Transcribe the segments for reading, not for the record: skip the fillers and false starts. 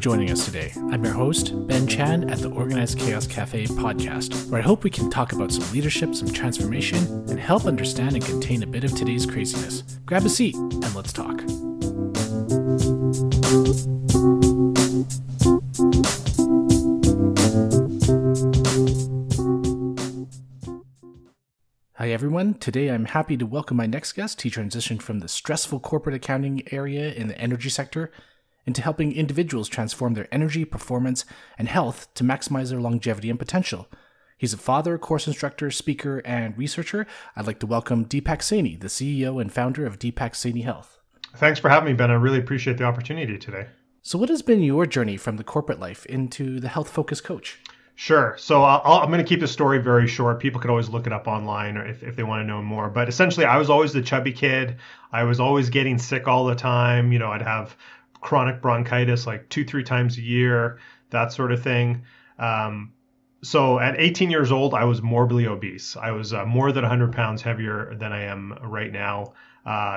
joining us today. I'm your host, Ben Chan, at the Organized Chaos Café podcast, where I hope we can talk about some leadership, some transformation, and help understand and contain a bit of today's craziness. Grab a seat and let's talk. Hi everyone, today I'm happy to welcome my next guest. He transitioned from the stressful corporate accounting area in the energy sector into helping individuals transform their energy, performance, and health to maximize their longevity and potential. He's a father, course instructor, speaker, and researcher. I'd like to welcome Deepak Saini, the CEO and founder of Deepak Saini Health. Thanks for having me, Ben. I really appreciate the opportunity today. So what has been your journey from the corporate life into the health-focused coach? Sure. So I'm going to keep the story very short. People could always look it up online or if they want to know more. But essentially, I was always the chubby kid. I was always getting sick all the time. You know, I'd have chronic bronchitis like 2-3 times a year, that sort of thing. So at 18 years old, I was morbidly obese. I was more than 100 pounds heavier than I am right now.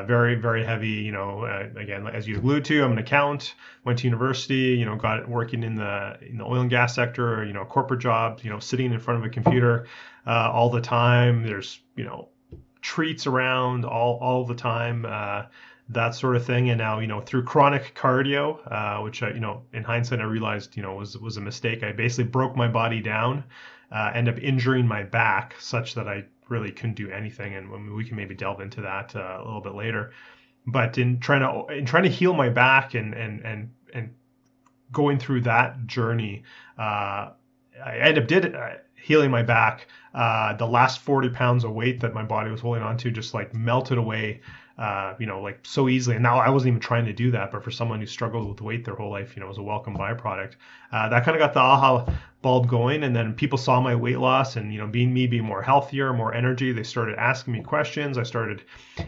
Very, very heavy, you know, again, as you alluded to, I'm an accountant, went to university, you know, got working in the oil and gas sector, you know, corporate jobs, you know, sitting in front of a computer all the time. There's, you know, treats around all the time, that sort of thing. And now, you know, through chronic cardio, which, you know, in hindsight, I realized, you know, was a mistake. I basically broke my body down, ended up injuring my back such that I really couldn't do anything. And we can maybe delve into that a little bit later. But in trying to heal my back and going through that journey, I ended up healing my back. The last 40 pounds of weight that my body was holding on to just like melted away, you know, like so easily. And now I wasn't even trying to do that, but for someone who struggled with weight their whole life, you know, it was a welcome byproduct. That kind of got the aha bulb going. And then people saw my weight loss and, you know, being more healthier, more energy. They started asking me questions. I started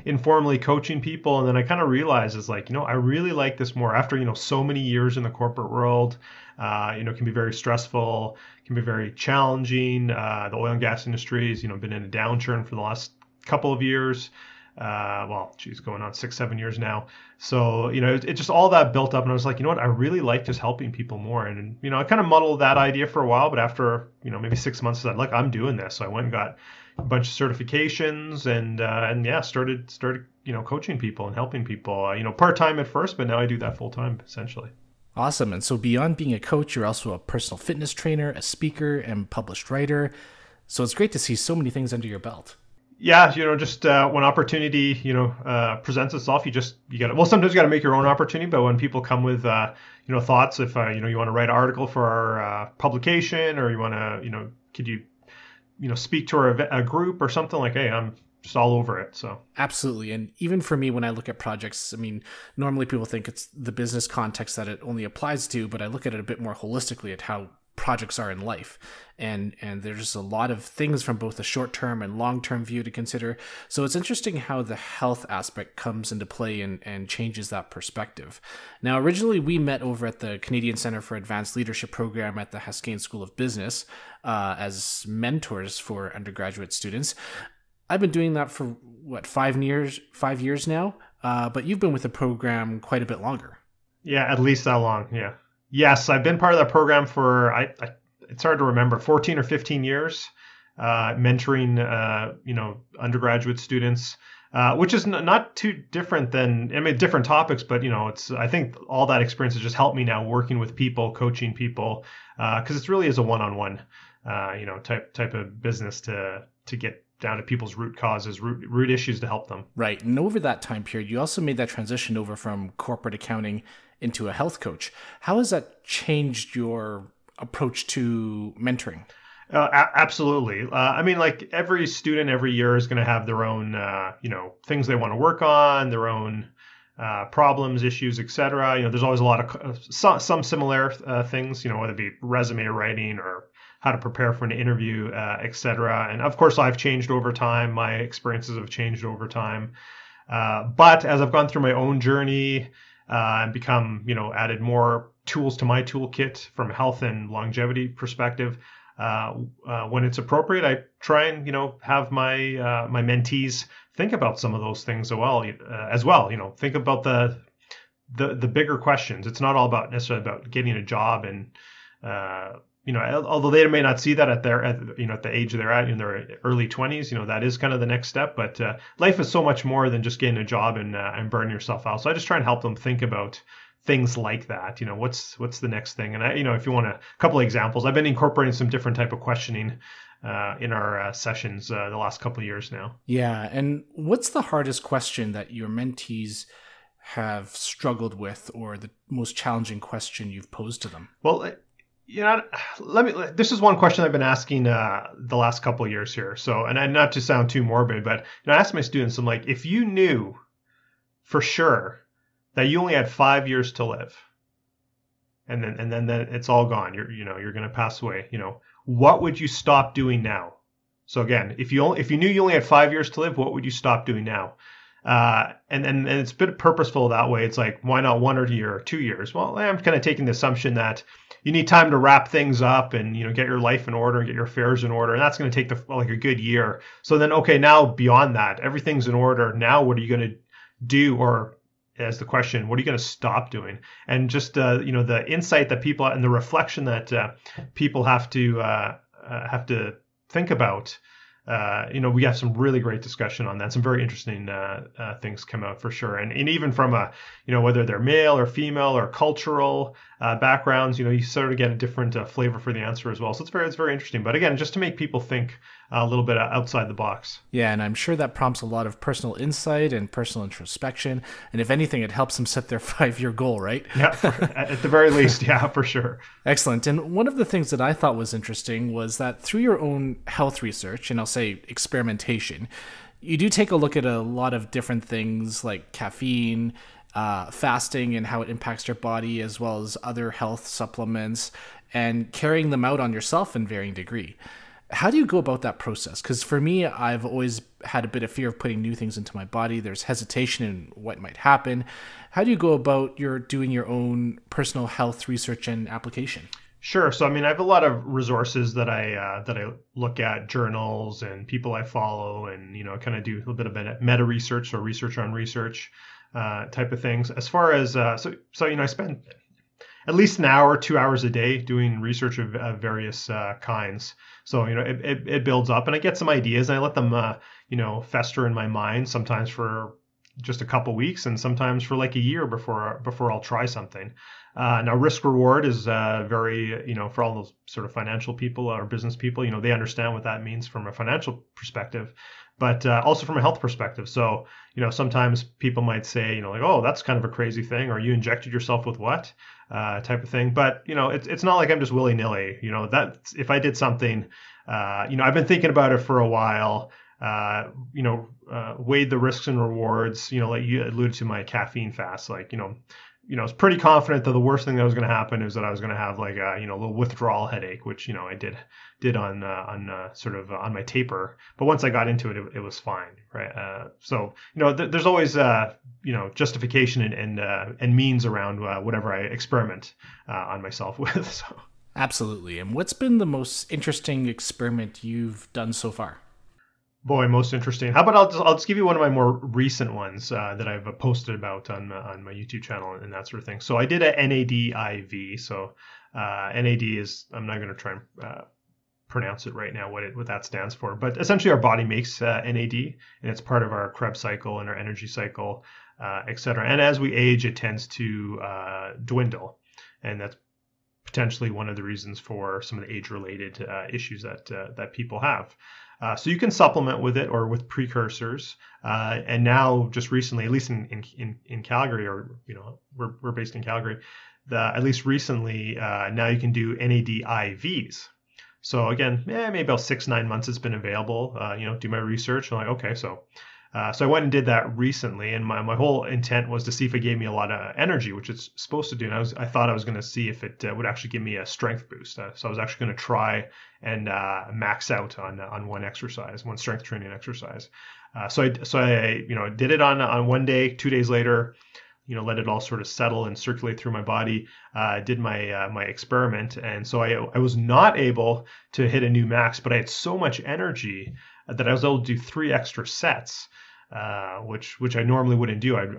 informally coaching people. And then I kind of realized it's like, you know, I really like this more after, you know, so many years in the corporate world. You know, it can be very stressful, can be very challenging. The oil and gas industry has, you know, been in a downturn for the last couple of years. Going on 6-7 years now. So, you know, it just all that built up and I was like, you know what, I really like just helping people more. And, you know, I kind of muddled that idea for a while, but after, you know, maybe 6 months, I said, look, I'm doing this. So I went and got a bunch of certifications and yeah, started, you know, coaching people and helping people, you know, part-time at first, but now I do that full-time essentially. Awesome. And so beyond being a coach, you're also a personal fitness trainer, a speaker, and published writer. So it's great to see so many things under your belt. Yeah, you know, just when opportunity, you know, presents itself, you got to, well, sometimes you got to make your own opportunity, but when people come with, you know, thoughts, if, you know, you want to write an article for our publication or you want to, you know, could you know, speak to a group or something like, hey, I'm just all over it. So absolutely. And even for me, when I look at projects, I mean, normally people think it's the business context that it only applies to, but I look at it a bit more holistically at how projects are in life. And there's just a lot of things from both a short-term and long-term view to consider. So it's interesting how the health aspect comes into play and changes that perspective. Now, originally we met over at the Canadian Centre for Advanced Leadership program at the Haskayne School of Business as mentors for undergraduate students. I've been doing that for 5 years now, but you've been with the program quite a bit longer. Yeah, at least that long. Yeah. Yes, I've been part of that program for, it's hard to remember, 14 or 15 years, mentoring, you know, undergraduate students, which is not too different than, I mean, different topics, but, you know, I think all that experience has just helped me now working with people, coaching people, because it really is a one-on-one, you know, type of business to get down to people's root causes, root issues to help them. Right. And over that time period, you also made that transition over from corporate accounting into a health coach. How has that changed your approach to mentoring? Absolutely. I mean, like every student every year is going to have their own, you know, things they want to work on, their own problems, issues, etc. You know, there's always a lot of some similar things, you know, whether it be resume writing or how to prepare for an interview, etc. And of course, I've changed over time. My experiences have changed over time. But as I've gone through my own journey and become, you know, added more tools to my toolkit from a health and longevity perspective, when it's appropriate, I try and, you know, have my my mentees think about some of those things as well. You know, think about the bigger questions. It's not all about necessarily about getting a job and although they may not see that at at the age they're at in their early 20s, that is kind of the next step. But life is so much more than just getting a job and burning yourself out. So I just try and help them think about things like that. What's the next thing? And if you want a couple of examples, I've been incorporating some different type of questioning in our sessions the last couple of years now. Yeah. And what's the hardest question that your mentees have struggled with, or the most challenging question you've posed to them? Well, this is one question I've been asking the last couple of years here. So, and not to sound too morbid, but I ask my students, I'm like, if you knew for sure that you only had 5 years to live, and then it's all gone, you're going to pass away, what would you stop doing now? So again, if you knew you only had 5 years to live, what would you stop doing now? And it's a bit purposeful that way. It's like, why not 1 year or 2 years? Well, I'm kind of taking the assumption that you need time to wrap things up and get your life in order and get your affairs in order, and that's going to take a good year. So then, okay, now beyond that, everything's in order. Now, what are you going to do? Or as the question, what are you going to stop doing? And just the insight that people and the reflection that people have to think about. We have some really great discussion on that. Some very interesting things come out for sure. And even from whether they're male or female or cultural backgrounds, you sort of get a different flavor for the answer as well. So it's very interesting. But again, just to make people think a little bit outside the box. Yeah, and I'm sure that prompts a lot of personal insight and personal introspection. And if anything, it helps them set their 5-year goal, right? Yeah, at the very least, yeah, for sure. Excellent. And one of the things that I thought was interesting was that through your own health research, and I'll say experimentation, you do take a look at a lot of different things like caffeine, fasting and how it impacts your body, as well as other health supplements, and carrying them out on yourself in varying degree. How do you go about that process? Because for me, I've always had a bit of fear of putting new things into my body. There's hesitation in what might happen. How do you go about doing your own personal health research and application? Sure. So, I have a lot of resources that I look at, journals and people I follow, and kind of do a little bit of meta research or research on research type of things. As far as I spend at least an hour, 2 hours a day doing research of various kinds. So it builds up, and I get some ideas, and I let them fester in my mind. Sometimes for just a couple weeks, and sometimes for like a year before I'll try something. Now, risk reward is very, for all those sort of financial people or business people, they understand what that means from a financial perspective, but also from a health perspective. So, sometimes people might say, like, oh, that's kind of a crazy thing, or you injected yourself with what type of thing. But, it's not like I'm just willy nilly, that if I did something, I've been thinking about it for a while. Weighed the risks and rewards, like you alluded to my caffeine fast, like, I was pretty confident that the worst thing that was going to happen is that I was going to have like a, little withdrawal headache, which, I did on sort of on my taper. But once I got into it, it was fine. Right. So, there's always, justification and means around whatever I experiment on myself with. So. Absolutely. And what's been the most interesting experiment you've done so far? Boy, most interesting. How about I'll just give you one of my more recent ones that I've posted about on my YouTube channel and that sort of thing. So I did a NAD IV. So NAD is, I'm not going to try and pronounce it right now what that stands for, but essentially our body makes NAD, and it's part of our Krebs cycle and our energy cycle, et cetera. And as we age, it tends to dwindle, and that's potentially one of the reasons for some of the age-related issues that people have. So you can supplement with it or with precursors. And now, just recently, at least in Calgary, or we're based in Calgary, at least recently, now you can do NAD IVs. So again, maybe about 6-9 months it's been available. Do my research. I'm like, okay, so I went and did that recently, and my whole intent was to see if it gave me a lot of energy, which it's supposed to do. And I thought I was going to see if it would actually give me a strength boost. So I was actually going to try and max out on one strength training exercise. So I did it on one day. 2 days later, let it all sort of settle and circulate through my body. Did my experiment, and so I was not able to hit a new max, but I had so much energy that I was able to do 3 extra sets. which I normally wouldn't do. And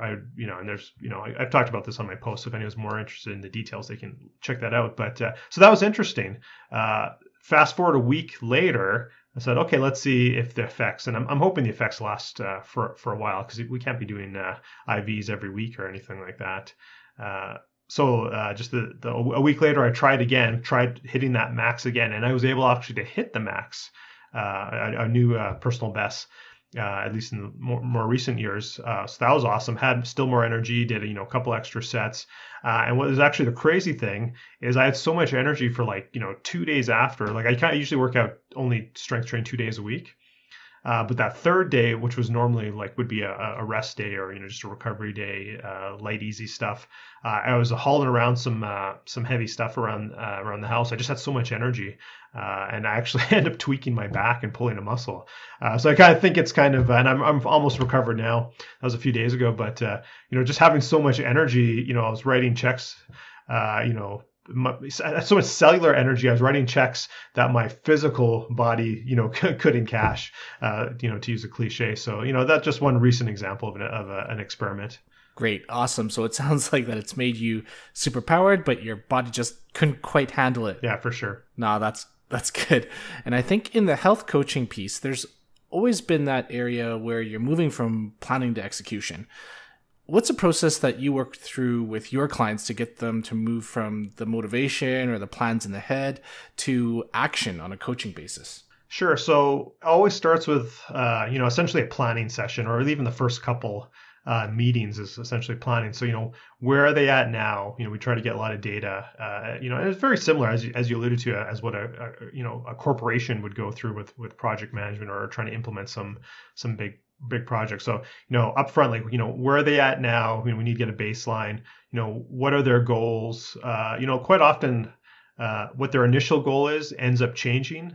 there's, I've talked about this on my post. If anyone's more interested in the details, they can check that out. But so that was interesting. Fast forward a week later, I said, okay, let's see if the effects, and I'm hoping the effects last for a while, because we can't be doing IVs every week or anything like that. So just a week later, I tried hitting that max again, and I was able actually to hit the max, a new personal best, at least in the more recent years. So that was awesome. Had still more energy, did a couple extra sets. And what was actually the crazy thing is I had so much energy for 2 days after. Like I kind of usually work out only strength train 2 days a week. But that third day, which was normally would be a rest day or just a recovery day, light easy stuff, I was hauling around some heavy stuff around the house. I just had so much energy, and I actually ended up tweaking my back and pulling a muscle. So I kind of think it's kind of, and I'm almost recovered now. That was a few days ago, but just having so much energy, I was writing checks, so much cellular energy. I was writing checks that my physical body, couldn't cash, to use a cliche. So, that's just one recent example of an experiment. Great. Awesome. So it sounds like that it's made you super powered, but your body just couldn't quite handle it. Yeah, for sure. No, that's good. And I think in the health coaching piece, there's always been that area where you're moving from planning to execution. What's a process that you work through with your clients to get them to move from the motivation or the plans in the head to action on a coaching basis? Sure. So it always starts with, essentially a planning session, or even the first couple meetings is essentially planning. So, where are they at now? We try to get a lot of data, and it's very similar as you alluded to, as what a corporation would go through with project management or trying to implement some big project. So, up front, where are they at now? We need to get a baseline. What are their goals? Quite often, what their initial goal is ends up changing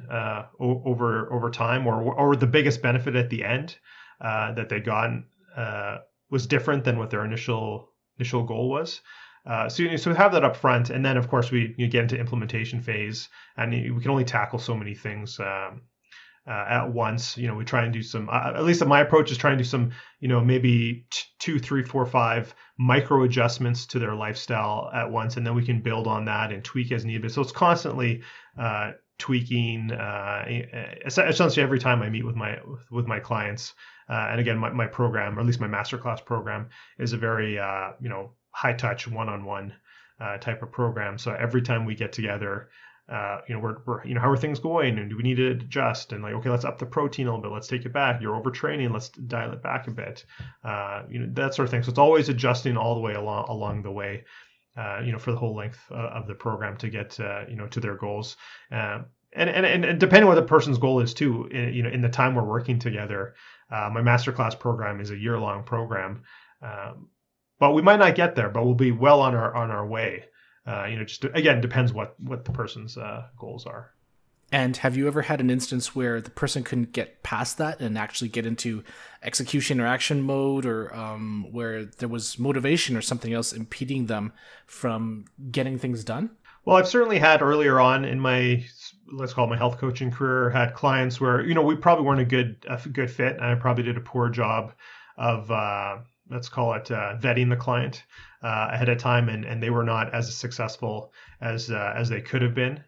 over time, or the biggest benefit at the end that they got was different than what their initial goal was. So we have that up front, and then of course we get into implementation phase, and we can only tackle so many things at once. We try and do some, at least my approach is trying to do some, maybe 2, 3, 4, 5 micro adjustments to their lifestyle at once, and then we can build on that and tweak as needed. So it's constantly tweaking, essentially every time I meet with my clients. And again, my program, or at least my masterclass program, is a very high touch, one-on-one type of program. So every time we get together, we're how are things going, and do we need to adjust? And okay, let's up the protein a little bit. Let's take it back. You're overtraining. Let's dial it back a bit. That sort of thing. So it's always adjusting all the way along the way. For the whole length of the program to get to their goals. And depending on what the person's goal is too, in the time we're working together. My masterclass program is a year-long program, but we might not get there, but we'll be well on our way. Just again, depends what the person's goals are. And have you ever had an instance where the person couldn't get past that and actually get into execution or action mode, or where there was motivation or something else impeding them from getting things done? Well, I've certainly had earlier on in my, let's call it my health coaching career, had clients where, we probably weren't a good fit, and I probably did a poor job of, let's call it vetting the client ahead of time, and they were not as successful as they could have been.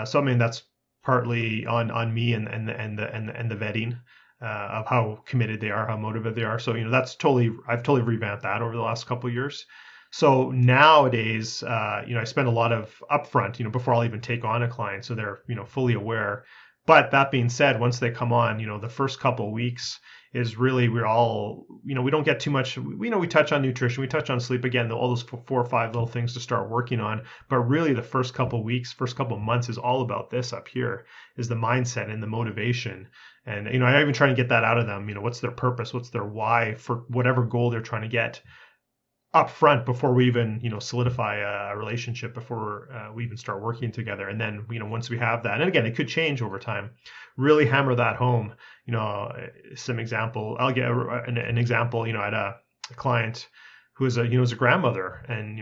So I mean, that's partly on me and the vetting of how committed they are, how motivated they are. So I've totally revamped that over the last couple of years. So nowadays, I spend a lot of upfront, before I'll even take on a client, so they're fully aware. But that being said, once they come on, the first couple of weeks is really, we're all, we don't get too much. We touch on nutrition, we touch on sleep, again, all those 4 or 5 little things to start working on. But really, the first couple of weeks, first couple of months is all about this up here, is the mindset and the motivation. And I even try to get that out of them. What's their purpose? What's their why for whatever goal they're trying to get up front before we even solidify a relationship, before we even start working together. And then once we have that, and again, it could change over time, really hammer that home. Some example, I'll get an example. I had a client who was a grandmother, and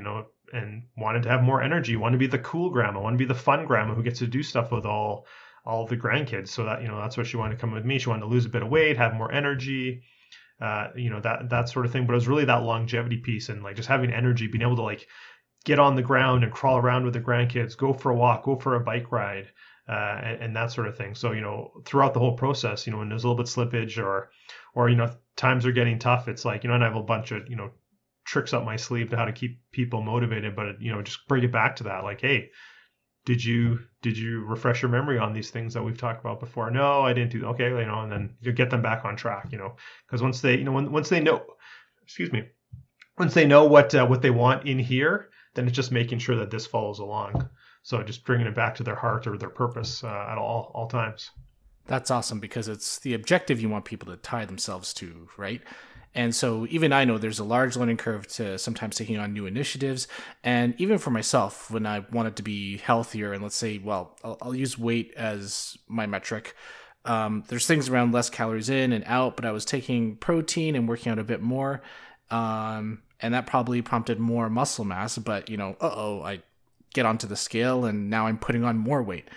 and wanted to have more energy, wanted to be the cool grandma, wanted to be the fun grandma who gets to do stuff with all the grandkids. So that that's why she wanted to come with me. She wanted to lose a bit of weight, have more energy. that sort of thing. But it was really that longevity piece and like just having energy, being able to like get on the ground and crawl around with the grandkids, go for a walk, go for a bike ride, and that sort of thing. So, throughout the whole process, when there's a little bit slippage or, times are getting tough, it's like, and I have a bunch of, tricks up my sleeve to how to keep people motivated, but, just bring it back to that. Like, hey, did you refresh your memory on these things that we've talked about before? No, I didn't do. Okay. And then you get them back on track, because once they, once they know, excuse me, once they know what they want in here, then it's just making sure that this follows along. So just bringing it back to their heart or their purpose at all times. That's awesome, because it's the objective you want people to tie themselves to, right? And so even I know there's a large learning curve to sometimes taking on new initiatives. And even for myself, when I wanted to be healthier, and let's say, well, I'll use weight as my metric. There's things around less calories in and out, but I was taking protein and working out a bit more. And that probably prompted more muscle mass, but I get onto the scale and now I'm putting on more weight.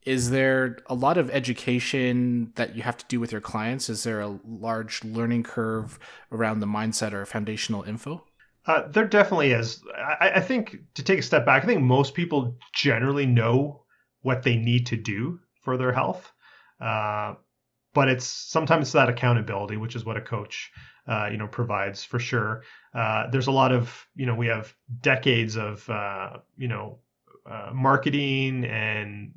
Is there a lot of education that you have to do with your clients? Is there a large learning curve around the mindset or foundational info? There definitely is. I think, to take a step back, I think most people generally know what they need to do for their health. But it's sometimes that accountability, which is what a coach, provides for sure. There's a lot of, we have decades of, marketing and,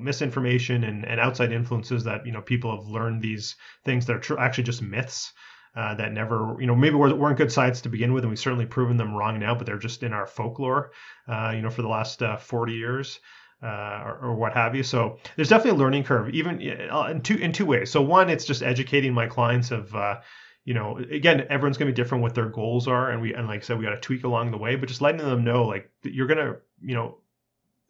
misinformation and outside influences that, people have learned these things that are actually just myths. That never, maybe weren't good science to begin with, and we've certainly proven them wrong now, but they're just in our folklore, for the last 40 years. Or what have you. So there's definitely a learning curve, even in two ways. So one, it's just educating my clients of, again, everyone's going to be different what their goals are, and like I said, we got to tweak along the way, but just letting them know like that you're gonna,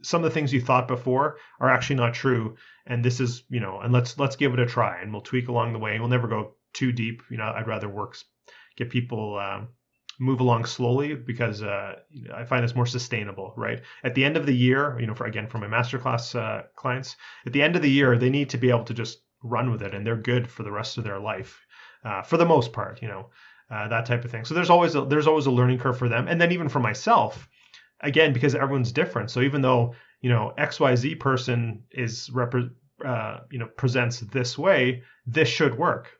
some of the things you thought before are actually not true, and this is, and let's give it a try, and we'll tweak along the way. We'll never go too deep. I'd rather get people move along slowly, because I find it's more sustainable, right? At the end of the year, for my masterclass clients, at the end of the year, they need to be able to just run with it, and they're good for the rest of their life, for the most part, that type of thing. So there's always a learning curve for them, and then even for myself, again, because everyone's different. So even though XYZ person is presents this way, this should work,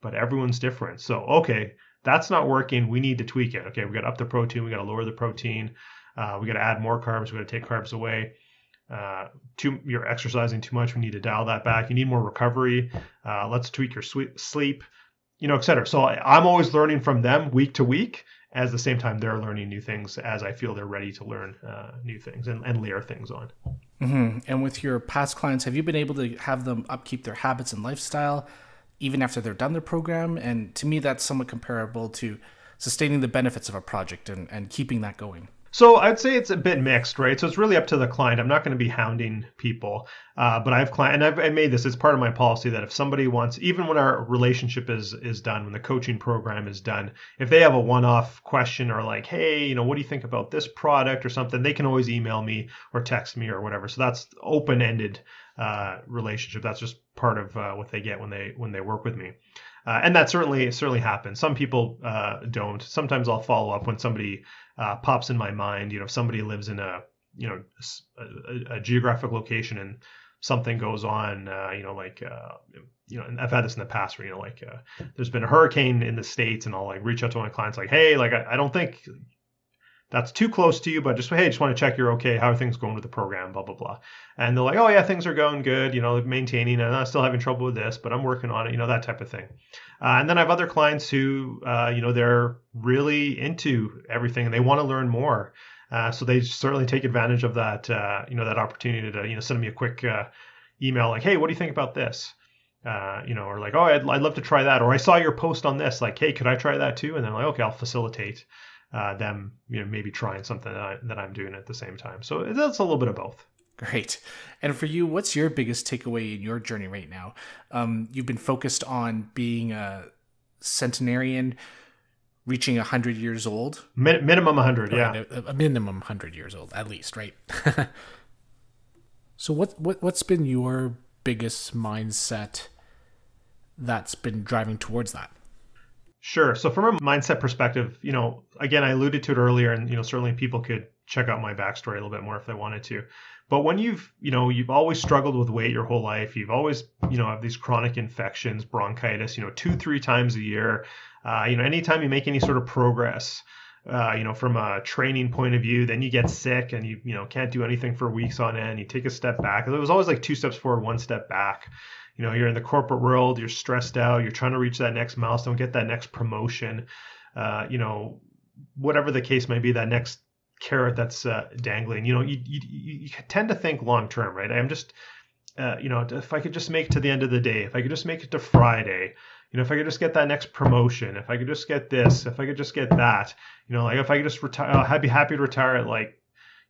but everyone's different. So okay, that's not working. We need to tweak it. Okay, we got to up the protein. We got to lower the protein. We got to add more carbs. We got to take carbs away. You're exercising too much. We need to dial that back. You need more recovery. Let's tweak your sleep, et cetera. So I'm always learning from them week to week. At the same time, they're learning new things as I feel they're ready to learn new things and layer things on. Mm-hmm. And with your past clients, have you been able to have them upkeep their habits and lifestyle even after they're done their program? And to me, that's somewhat comparable to sustaining the benefits of a project and keeping that going. So I'd say it's a bit mixed, right? So it's really up to the client. I'm not going to be hounding people, but I have client, and I made this as part of my policy that if somebody wants, even when our relationship is done, when the coaching program is done, if they have a one-off question or like, hey, what do you think about this product or something, they can always email me or text me or whatever. So that's open-ended relationship. That's just part of what they get when they work with me. And that certainly happens. Some people don't. Sometimes I'll follow up when somebody pops in my mind. If somebody lives in a geographic location and something goes on, and I've had this in the past where there's been a hurricane in the States, and I'll like reach out to my clients like, hey, like I don't think that's too close to you, but just want to check you're okay. How are things going with the program? Blah blah blah. And they're like, oh yeah, things are going good. Maintaining, and I'm still having trouble with this, but I'm working on it. That type of thing. And then I have other clients who, they're really into everything and they want to learn more. So they certainly take advantage of that, that opportunity to, send me a quick email like, hey, what do you think about this? Or like, oh, I'd love to try that. Or I saw your post on this. Like, hey, could I try that too? And then like, okay, I'll facilitate them, maybe trying something that I'm doing at the same time. So that's a little bit of both. Great. And for you, what's your biggest takeaway in your journey right now? You've been focused on being a centenarian, reaching 100 years old. Minimum 100, yeah. A minimum 100 years old, at least, right? So what's been your biggest mindset that's been driving towards that? Sure. So from a mindset perspective, again, I alluded to it earlier, and certainly people could check out my backstory a little bit more if they wanted to. But when you've always struggled with weight your whole life, you've always, have these chronic infections, bronchitis, 2-3 times a year, anytime you make any sort of progress, from a training point of view, then you get sick and you can't do anything for weeks on end. You take a step back. It was always like 2 steps forward, 1 step back. You're in the corporate world, you're stressed out, you're trying to reach that next milestone, get that next promotion, whatever the case may be, that next carrot that's dangling. You tend to think long term, right? I'm just, if I could just make it to the end of the day, if I could just make it to Friday, if I could just get that next promotion, if I could just get this, if I could just get that, like if I could just retire, I'd be happy to retire at like,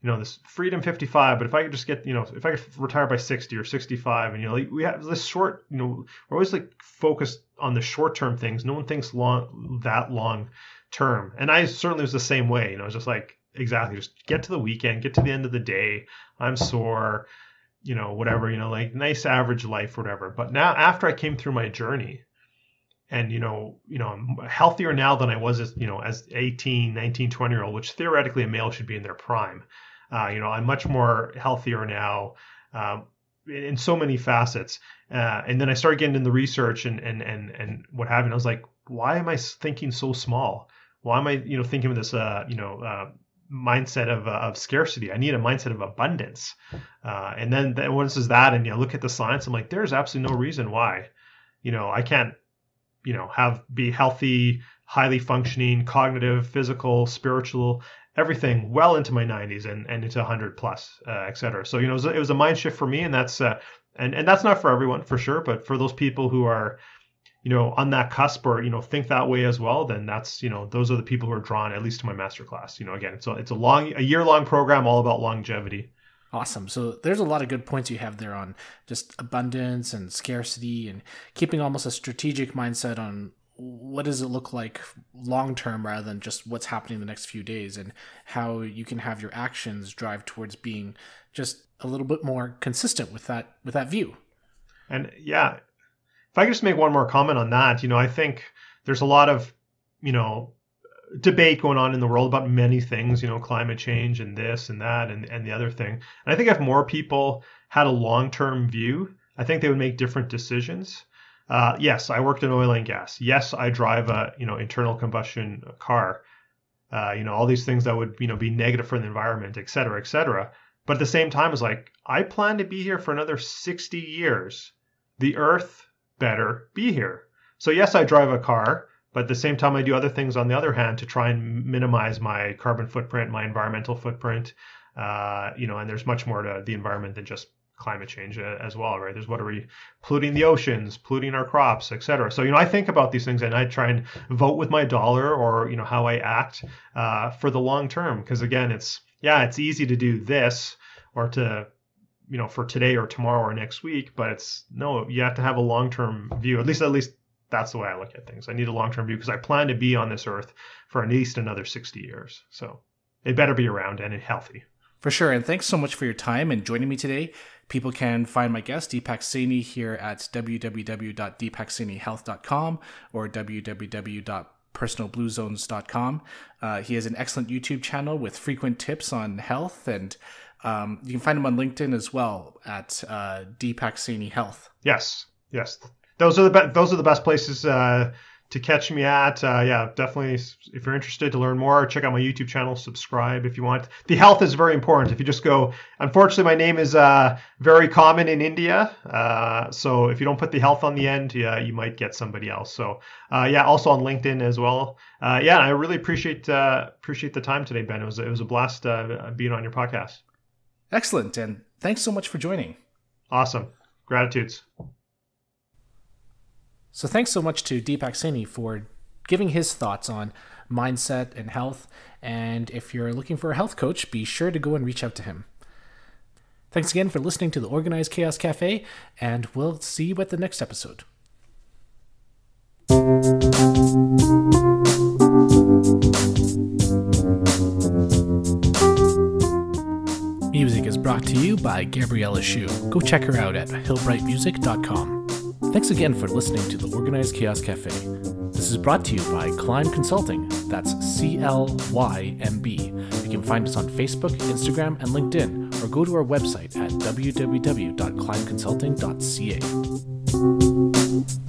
this freedom 55, but if I could just get, if I could retire by 60 or 65, and, like we have this short, we're always like focused on the short term things. No one thinks that long term. And I certainly was the same way, it's just like, exactly, just get to the weekend, get to the end of the day. I'm sore, whatever, like nice average life, whatever. But now after I came through my journey, and, I'm healthier now than I was as 18, 19, 20-year-old, which theoretically a male should be in their prime. I'm much more healthier now in so many facets. And then I started getting into the research and what have you. And I was like, why am I thinking so small? Why am I, thinking of this, mindset of scarcity? I need a mindset of abundance. And then once is that, and look at the science, I'm like, there's absolutely no reason why, I can't, be healthy, highly functioning, cognitive, physical, spiritual, everything well into my 90s and into 100 plus, et cetera. So, it was a mind shift for me, and that's, and that's not for everyone for sure, but for those people who are, on that cusp or, think that way as well, then that's, those are the people who are drawn at least to my masterclass. Again, it's a year-long program all about longevity. Awesome. So there's a lot of good points you have there on just abundance and scarcity and keeping almost a strategic mindset on what does it look like long term rather than just what's happening the next few days, and how you can have your actions drive towards being just a little bit more consistent with that view. And yeah, if I could just make one more comment on that, I think there's a lot of, debate going on in the world about many things, climate change and this and that and the other thing. And I think if more people had a long-term view, I think they would make different decisions. Yes, I worked in oil and gas. Yes, I drive a, internal combustion car. All these things that would, be negative for the environment, et cetera, et cetera. But at the same time, it's like, I plan to be here for another 60 years. The earth better be here. So yes, I drive a car, but at the same time, I do other things on the other hand to try and minimize my carbon footprint, my environmental footprint, and there's much more to the environment than just climate change as well, right? There's what are we polluting the oceans, polluting our crops, et cetera. So, I think about these things and I try and vote with my dollar or, how I act for the long term. Because again, it's easy to do this or to, for today or tomorrow or next week, but you have to have a long-term view, at least that's the way I look at things. I need a long-term view because I plan to be on this earth for at least another 60 years. So it better be around and healthy. For sure. And thanks so much for your time and joining me today. People can find my guest, Deepak Saini, here at www.deepaksainihealth.com or www.personalbluezones.com. He has an excellent YouTube channel with frequent tips on health, and you can find him on LinkedIn as well at Deepak Saini Health. Yes. Those are the best places to catch me at. Definitely. If you're interested to learn more, check out my YouTube channel. Subscribe if you want. The health is very important. If you just go, unfortunately, my name is very common in India. So if you don't put the health on the end, you might get somebody else. So also on LinkedIn as well. I really appreciate the time today, Ben. It was a blast being on your podcast. Excellent, and thanks so much for joining. Awesome. Gratitudes. So thanks so much to Deepak Saini for giving his thoughts on mindset and health. And if you're looking for a health coach, be sure to go and reach out to him. Thanks again for listening to the Organized Chaos Cafe, and we'll see you at the next episode. Music is brought to you by Gabriella Shu. Go check her out at hillbrightmusic.com. Thanks again for listening to the Organized Chaos Cafe. This is brought to you by Climb Consulting. That's CLYMB. You can find us on Facebook, Instagram, and LinkedIn, or go to our website at www.climbconsulting.ca.